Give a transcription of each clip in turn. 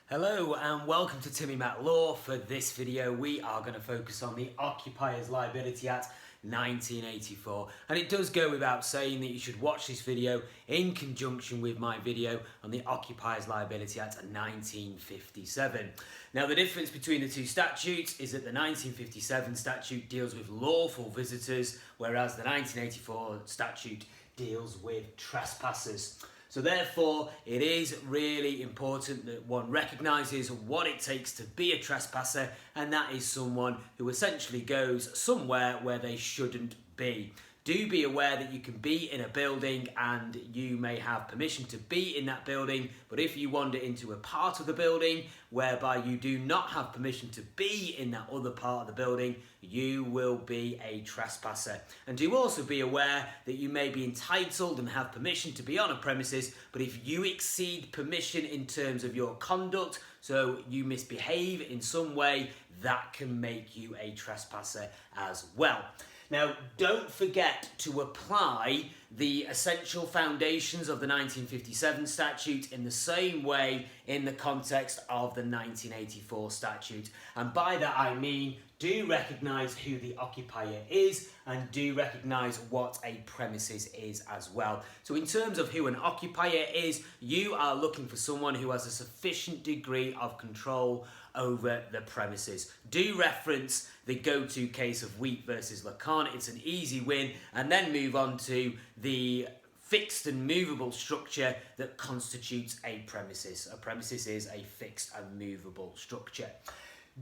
Hello and welcome to Timmy Matt Law. For this video we are going to focus on the Occupiers Liability Act 1984, and it does go without saying that you should watch this video in conjunction with my video on the Occupiers Liability Act 1957. Now the difference between the two statutes is that the 1957 statute deals with lawful visitors, whereas the 1984 statute deals with trespassers. So therefore, it is really important that one recognises what it takes to be a trespasser, and that is someone who essentially goes somewhere where they shouldn't be. Do be aware that you can be in a building and you may have permission to be in that building, but if you wander into a part of the building whereby you do not have permission to be in that other part of the building, you will be a trespasser. And do also be aware that you may be entitled and have permission to be on a premises, but if you exceed permission in terms of your conduct, so you misbehave in some way, that can make you a trespasser as well. Now, don't forget to apply the essential foundations of the 1957 statute in the same way in the context of the 1984 statute. And by that I mean, do recognise who the occupier is and do recognise what a premises is as well. So in terms of who an occupier is, you are looking for someone who has a sufficient degree of control over the premises. Do reference the go-to case of Wheat versus Lacan. It's an easy win, and then move on to the fixed and movable structure that constitutes a premises. A premises is a fixed and movable structure.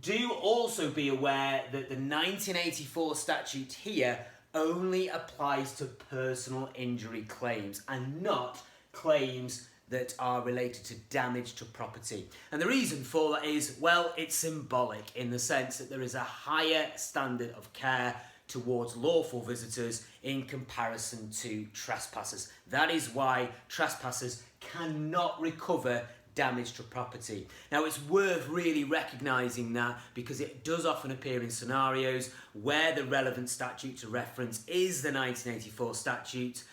Do also be aware that the 1984 statute here only applies to personal injury claims and not claims that are related to damage to property. And the reason for that is, well, it's symbolic in the sense that there is a higher standard of care towards lawful visitors in comparison to trespassers. That is why trespassers cannot recover damage to property. Now it's worth really recognising that, because it does often appear in scenarios where the relevant statute to reference is the 1984 statute.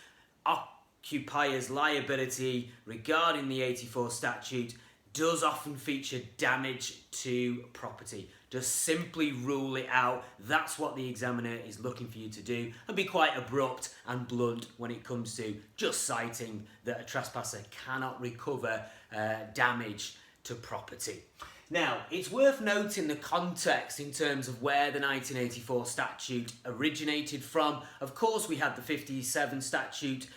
Occupiers liability regarding the 84 statute does often feature damage to property. Just simply rule it out. That's what the examiner is looking for you to do, and be quite abrupt and blunt when it comes to just citing that a trespasser cannot recover damage to property. Now, it's worth noting the context in terms of where the 1984 statute originated from. Of course, we had the 57 statute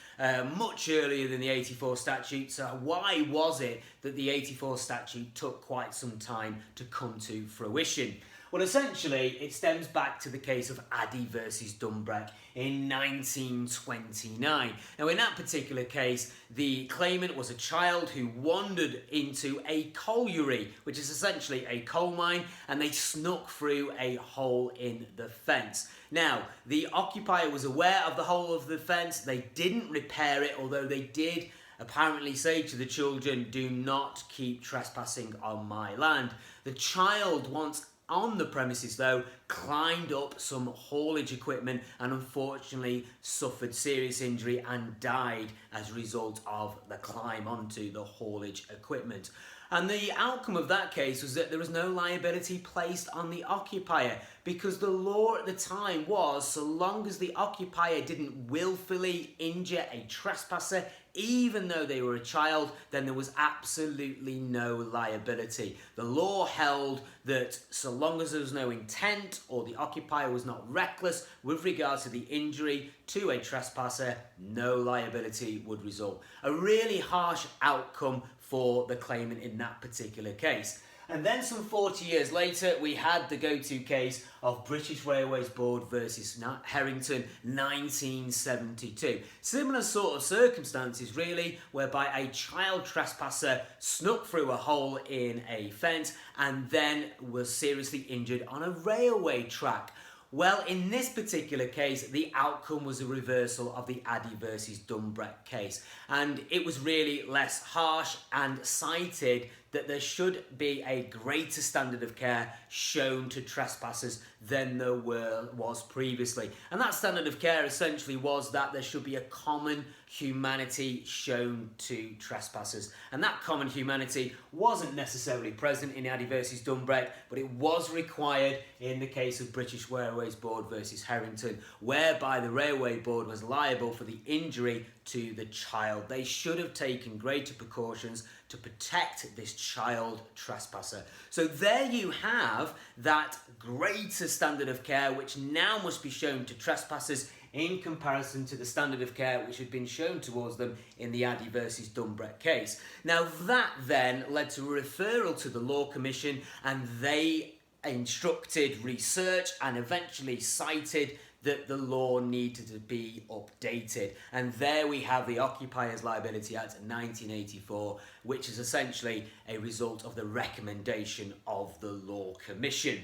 much earlier than the 84 statute, so why was it that the 84 statute took quite some time to come to fruition? Well, essentially, it stems back to the case of Addy versus Dumbreck in 1929. Now, in that particular case, the claimant was a child who wandered into a colliery, which is essentially a coal mine, and they snuck through a hole in the fence. Now, the occupier was aware of the hole of the fence. They didn't repair it, although they did apparently say to the children, "Do not keep trespassing on my land." The child, once on the premises though, climbed up some haulage equipment and unfortunately suffered serious injury and died as a result of the climb onto the haulage equipment. And the outcome of that case was that there was no liability placed on the occupier, because the law at the time was, so long as the occupier didn't willfully injure a trespasser, even though they were a child, then there was absolutely no liability. The law held that so long as there was no intent or the occupier was not reckless with regards to the injury to a trespasser, no liability would result. A really harsh outcome for the claimant in that particular case. And then some 40 years later, we had the go-to case of British Railways Board versus Harrington, 1972. Similar sort of circumstances really, whereby a child trespasser snuck through a hole in a fence and then was seriously injured on a railway track. Well, in this particular case, the outcome was a reversal of the Addy versus Dumbreck case, and it was really less harsh and cited that there should be a greater standard of care shown to trespassers than there was previously. And that standard of care essentially was that there should be a common humanity shown to trespassers. And that common humanity wasn't necessarily present in Addy versus Dunbreck, but it was required in the case of British Railways Board versus Harrington, whereby the Railway Board was liable for the injury to the child. They should have taken greater precautions to protect this child trespasser. So there you have that greater standard of care which now must be shown to trespassers in comparison to the standard of care which had been shown towards them in the Addy versus Dunbreck case. Now that then led to a referral to the Law Commission, and they instructed research and eventually cited that the law needed to be updated. And there we have the Occupiers Liability Act 1984, which is essentially a result of the recommendation of the Law Commission.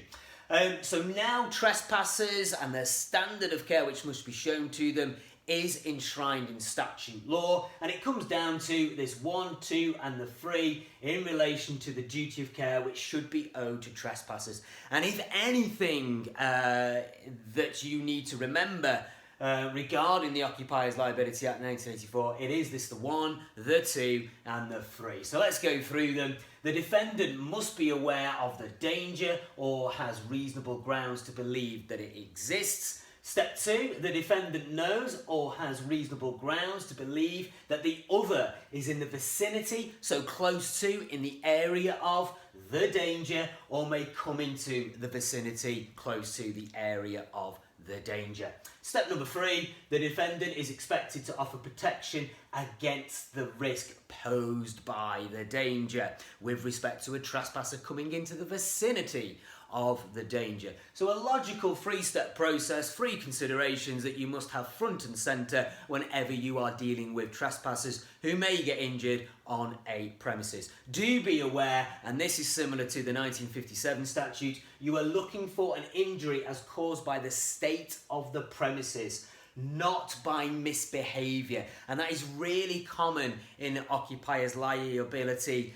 So now trespassers and their standard of care which must be shown to them is enshrined in statute law, and it comes down to this 1, 2 and the 3 in relation to the duty of care which should be owed to trespassers. And if anything that you need to remember regarding the Occupiers Liability Act 1984, it is this: the 1, the 2 and the 3. So let's go through them. The defendant must be aware of the danger or has reasonable grounds to believe that it exists. Step 2, the defendant knows or has reasonable grounds to believe that the other is in the vicinity, so close to, in the area of the danger, or may come into the vicinity close to the area of the danger. Step number 3, the defendant is expected to offer protection against the risk posed by the danger with respect to a trespasser coming into the vicinity of the danger. So a logical 3-step process, 3 considerations that you must have front and centre whenever you are dealing with trespassers who may get injured on a premises. Do be aware, and this is similar to the 1957 statute, you are looking for an injury as caused by the state of the premises, not by misbehaviour. And that is really common in occupiers liability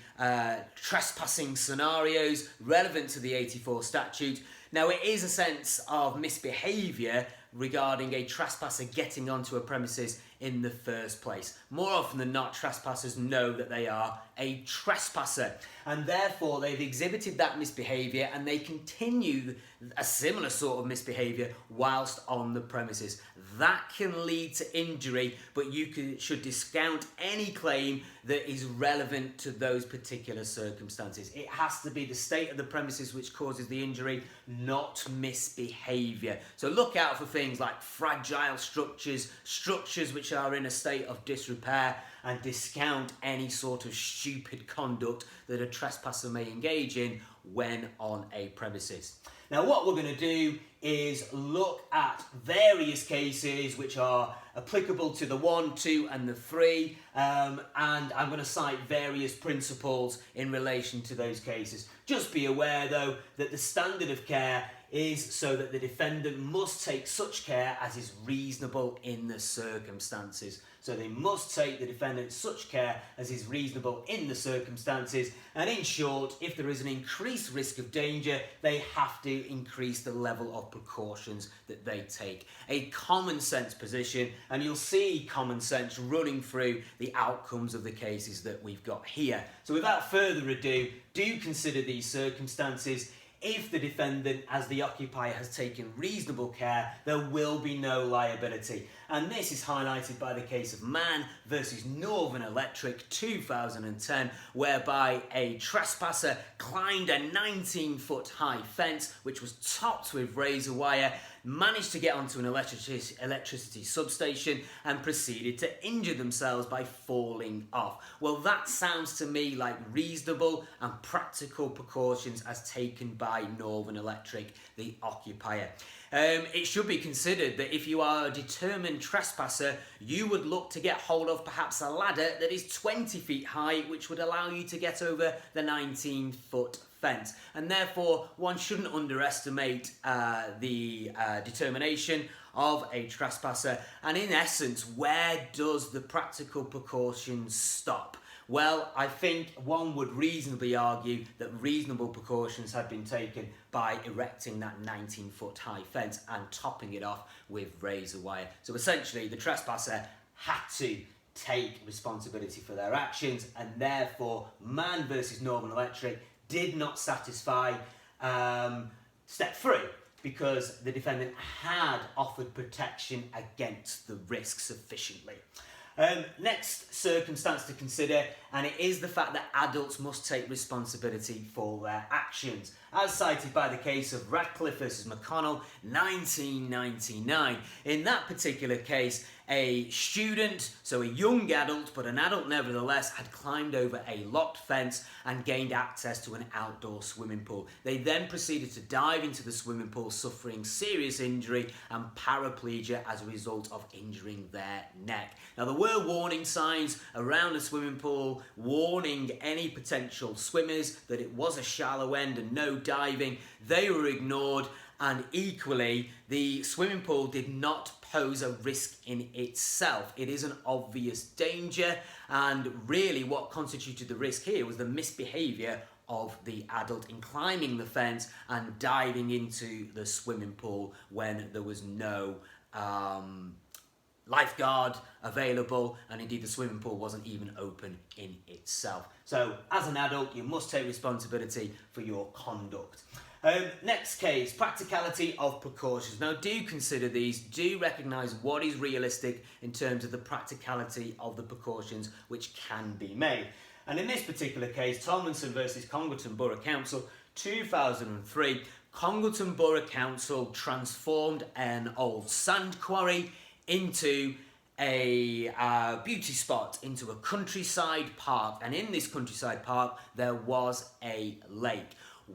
trespassing scenarios relevant to the 84 statute. Now it is a sense of misbehaviour regarding a trespasser getting onto a premises in the first place. More often than not, trespassers know that they are a trespasser, and therefore they've exhibited that misbehaviour and they continue a similar sort of misbehaviour whilst on the premises. That can lead to injury, but you should discount any claim that is relevant to those particular circumstances. It has to be the state of the premises which causes the injury, not misbehaviour. So look out for things like fragile structures, structures which are in a state of disrepair, and discount any sort of stupid conduct that a trespasser may engage in when on a premises. Now what we're going to do is look at various cases which are applicable to the 1, 2 and the 3, and I'm going to cite various principles in relation to those cases. Just be aware though that the standard of care is so that the defendant must take such care as is reasonable in the circumstances. So they must take the defendant such care as is reasonable in the circumstances, and in short, if there is an increased risk of danger, they have to increase the level of precautions that they take. A common sense position, and you'll see common sense running through the outcomes of the cases that we've got here. So without further ado, do consider these circumstances. If the defendant, as the occupier, has taken reasonable care, there will be no liability. And this is highlighted by the case of Mann versus Northern Electric 2010, whereby a trespasser climbed a 19-foot high fence, which was topped with razor wire, managed to get onto an electricity substation and proceeded to injure themselves by falling off. Well, that sounds to me like reasonable and practical precautions as taken by Northern Electric, the occupier. It should be considered that if you are a determined trespasser, you would look to get hold of perhaps a ladder that is 20 feet high, which would allow you to get over the 19-foot fence. And therefore, one shouldn't underestimate the determination of a trespasser. And in essence, where does the practical precautions stop? Well, I think one would reasonably argue that reasonable precautions had been taken by erecting that 19-foot high fence and topping it off with razor wire. So essentially, the trespasser had to take responsibility for their actions, and therefore Mann versus Northern Electric did not satisfy step 3, because the defendant had offered protection against the risk sufficiently. Next circumstance to consider, and it is the fact that adults must take responsibility for their actions, as cited by the case of Radcliffe versus McConnell, 1999. In that particular case, a student, so a young adult, but an adult nevertheless, had climbed over a locked fence and gained access to an outdoor swimming pool. They then proceeded to dive into the swimming pool, suffering serious injury and paraplegia as a result of injuring their neck. Now, there were warning signs around the swimming pool, warning any potential swimmers that it was a shallow end and no diving. They were ignored, and equally, the swimming pool did not pose a risk in itself. It is an obvious danger, and really what constituted the risk here was the misbehaviour of the adult in climbing the fence and diving into the swimming pool when there was no lifeguard available, and indeed the swimming pool wasn't even open in itself. So as an adult, you must take responsibility for your conduct. Next case, practicality of precautions. Now, do consider these, do recognise what is realistic in terms of the practicality of the precautions which can be made. And in this particular case, Tomlinson versus Congleton Borough Council, 2003, Congleton Borough Council transformed an old sand quarry into a beauty spot, into a countryside park. And in this countryside park, there was a lake.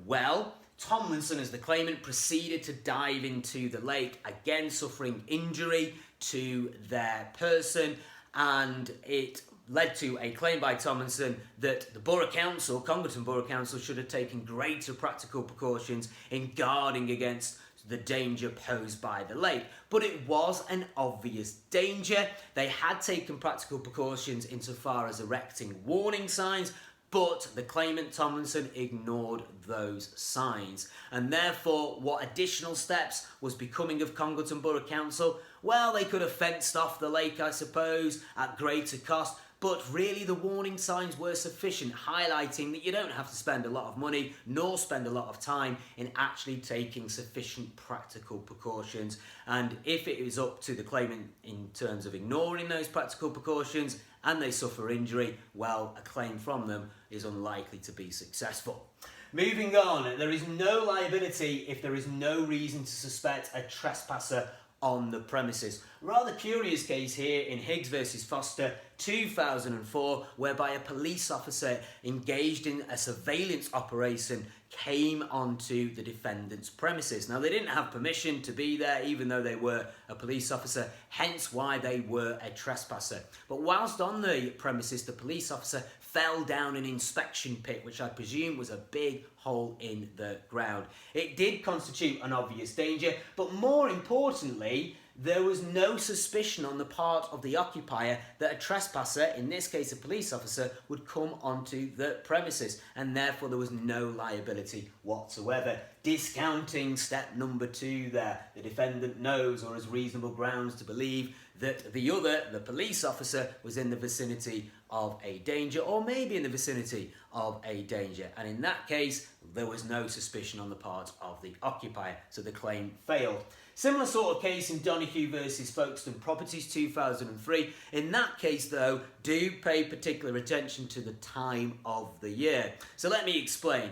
Well, Tomlinson, as the claimant, proceeded to dive into the lake, again suffering injury to their person, and it led to a claim by Tomlinson that the Borough Council, Congleton Borough Council, should have taken greater practical precautions in guarding against the danger posed by the lake. But it was an obvious danger. They had taken practical precautions insofar as erecting warning signs, but the claimant, Tomlinson, ignored those signs. And therefore, what additional steps was becoming of Congleton Borough Council? Well, they could have fenced off the lake, I suppose, at greater cost, but really the warning signs were sufficient, highlighting that you don't have to spend a lot of money nor spend a lot of time in actually taking sufficient practical precautions. And if it is up to the claimant in terms of ignoring those practical precautions and they suffer injury, well, a claim from them is unlikely to be successful. Moving on, there is no liability if there is no reason to suspect a trespasser on the premises. Rather curious case here in Higgs versus Foster, 2004, whereby a police officer engaged in a surveillance operation came onto the defendant's premises. Now, they didn't have permission to be there, even though they were a police officer, hence why they were a trespasser. But whilst on the premises, the police officer fell down an inspection pit, which I presume was a big hole in the ground. It did constitute an obvious danger, but more importantly, there was no suspicion on the part of the occupier that a trespasser, in this case a police officer, would come onto the premises, and therefore there was no liability whatsoever. Discounting step number 2 there. The defendant knows or has reasonable grounds to believe that the police officer, was in the vicinity of a danger, or maybe in the vicinity of a danger. And in that case, there was no suspicion on the part of the occupier, so the claim failed. Similar sort of case in Donahue versus Folkestone Properties, 2003. In that case, though, do pay particular attention to the time of the year. So let me explain.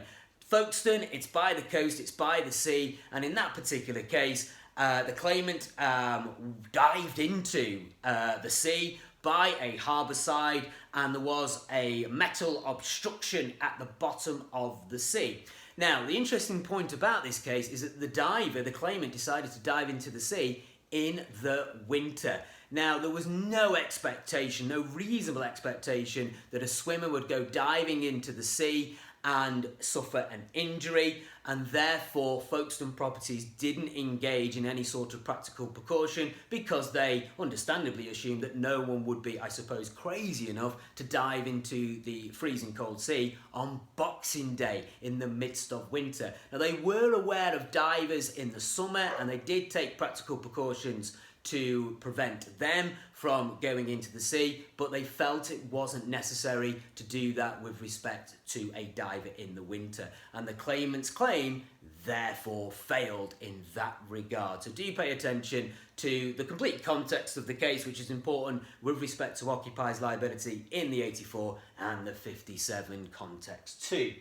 Folkestone, it's by the coast, it's by the sea, and in that particular case, the claimant dived into the sea by a harbour side, and there was a metal obstruction at the bottom of the sea. Now, the interesting point about this case is that the claimant, decided to dive into the sea in the winter. Now, there was no expectation, no reasonable expectation, that a swimmer would go diving into the sea and suffer an injury, and therefore Folkestone Properties didn't engage in any sort of practical precaution because they understandably assumed that no one would be, I suppose, crazy enough to dive into the freezing cold sea on Boxing Day in the midst of winter. Now, they were aware of divers in the summer, and they did take practical precautions to prevent them from going into the sea, but they felt it wasn't necessary to do that with respect to a diver in the winter, and the claimant's claim therefore failed in that regard. So do pay attention to the complete context of the case, which is important with respect to occupiers liability in the 84 and the 57 context too.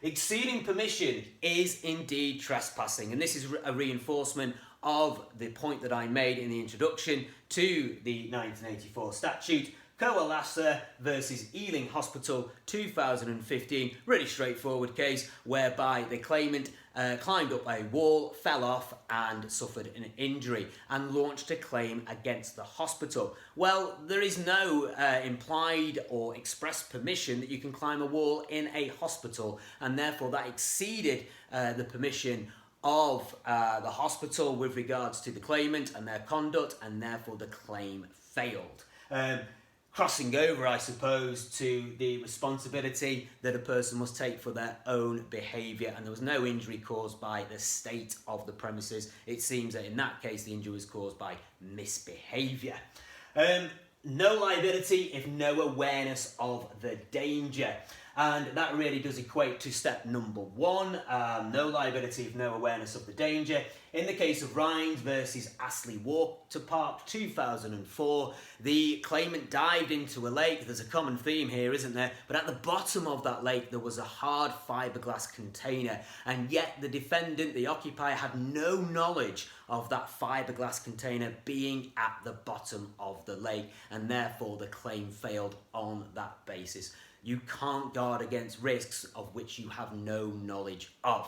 Exceeding permission is indeed trespassing, and this is a reinforcement of the point that I made in the introduction to the 1984 statute. Coalassa versus Ealing Hospital 2015, really straightforward case whereby the claimant climbed up a wall, fell off and suffered an injury and launched a claim against the hospital. Well, there is no implied or expressed permission that you can climb a wall in a hospital, and therefore that exceeded the permission of the hospital with regards to the claimant and their conduct, and therefore the claim failed. Crossing over, I suppose, to the responsibility that a person must take for their own behaviour, and there was no injury caused by the state of the premises. It seems that in that case the injury was caused by misbehaviour. No liability if no awareness of the danger. And that really does equate to step number one, no liability if no awareness of the danger. In the case of Rhines versus Astley Water Park 2004, the claimant dived into a lake. There's a common theme here, isn't there? But at the bottom of that lake, there was a hard fiberglass container. And yet the defendant, the occupier, had no knowledge of that fiberglass container being at the bottom of the lake. And therefore, the claim failed on that basis. You can't guard against risks of which you have no knowledge of.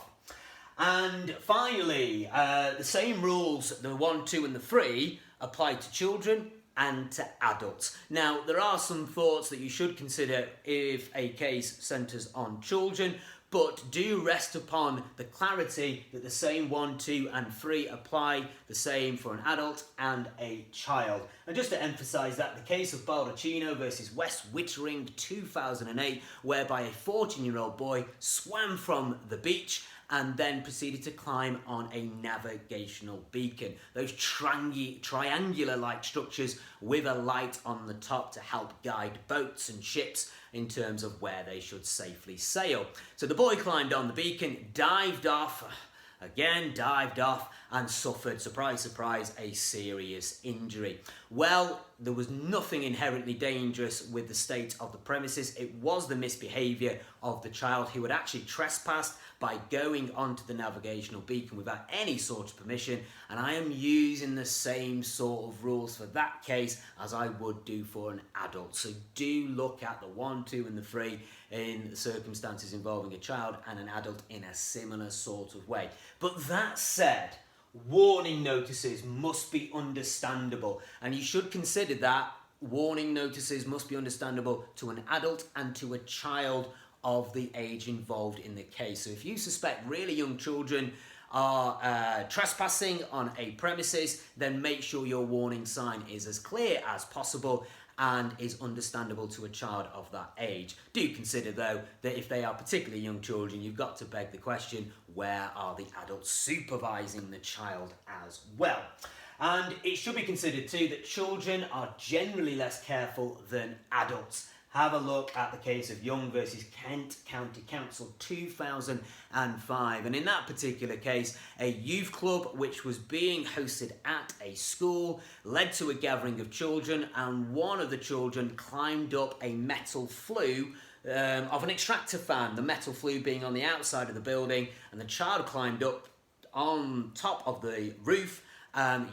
And finally, the same rules, the 1, 2 and the 3, apply to children and to adults. Now, there are some thoughts that you should consider if a case centres on children, but do rest upon the clarity that the same 1, 2 and 3 apply the same for an adult and a child. And just to emphasise that, the case of Baldacchino versus West Wittering 2008, whereby a 14-year-old boy swam from the beach and then proceeded to climb on a navigational beacon. Those triangular-like structures with a light on the top to help guide boats and ships in terms of where they should safely sail. So the boy climbed on the beacon, dived off, and suffered, surprise, surprise, a serious injury. Well, there was nothing inherently dangerous with the state of the premises. It was the misbehaviour of the child who had actually trespassed by going onto the navigational beacon without any sort of permission, and I am using the same sort of rules for that case as I would do for an adult. So do look at the 1, 2 and the 3 in circumstances involving a child and an adult in a similar sort of way. But that said, warning notices must be understandable, and you should consider that warning notices must be understandable to an adult and to a child of the age involved in the case. So if you suspect really young children are trespassing on a premises, then make sure your warning sign is as clear as possible and is understandable to a child of that age. Do consider, though, that if they are particularly young children, you've got to beg the question, where are the adults supervising the child as well? And it should be considered, too, that children are generally less careful than adults. Have a look at the case of Young versus Kent County Council 2005. And in that particular case, a youth club which was being hosted at a school led to a gathering of children, and one of the children climbed up a metal flue of an extractor fan, the metal flue being on the outside of the building, and the child climbed up on top of the roof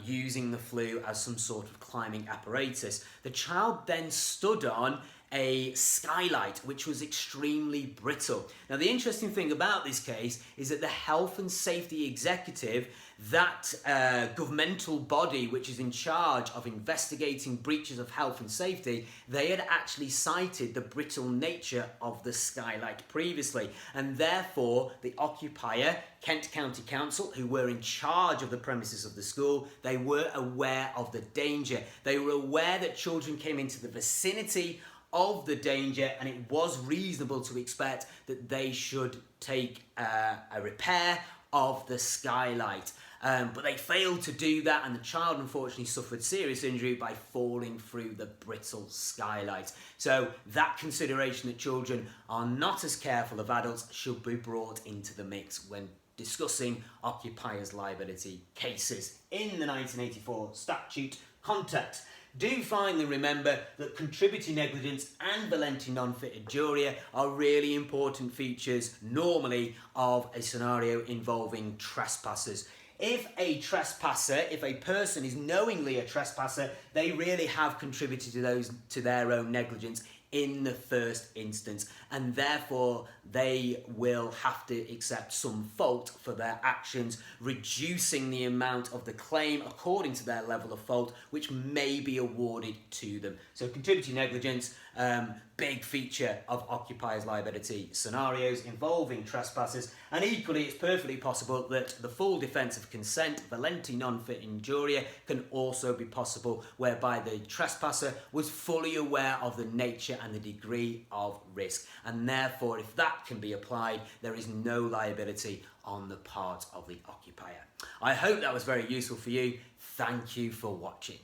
using the flue as some sort of climbing apparatus. The child then stood on a skylight which was extremely brittle. Now the interesting thing about this case is that the health and safety executive, that governmental body which is in charge of investigating breaches of health and safety, they had actually cited the brittle nature of the skylight previously, and therefore the occupier, Kent County Council, who were in charge of the premises of the school, they were aware of the danger. They were aware that children came into the vicinity of the danger, and it was reasonable to expect that they should take a repair of the skylight. But they failed to do that, and the child unfortunately suffered serious injury by falling through the brittle skylight. So that consideration that children are not as careful of adults should be brought into the mix when discussing occupiers' liability cases in the 1984 statute context. Do finally remember that contributory negligence and valenti non-fit injuria are really important features normally of a scenario involving trespassers. If a person is knowingly a trespasser, they really have contributed to their own negligence in the first instance, and therefore they will have to accept some fault for their actions, reducing the amount of the claim according to their level of fault, which may be awarded to them. So contributory negligence, big feature of occupiers' liability scenarios involving trespassers, and equally it's perfectly possible that the full defence of consent, valenti non-fit injuria, can also be possible, whereby the trespasser was fully aware of the nature and the degree of risk, and therefore if that can be applied, there is no liability on the part of the occupier. I hope that was very useful for you. Thank you for watching.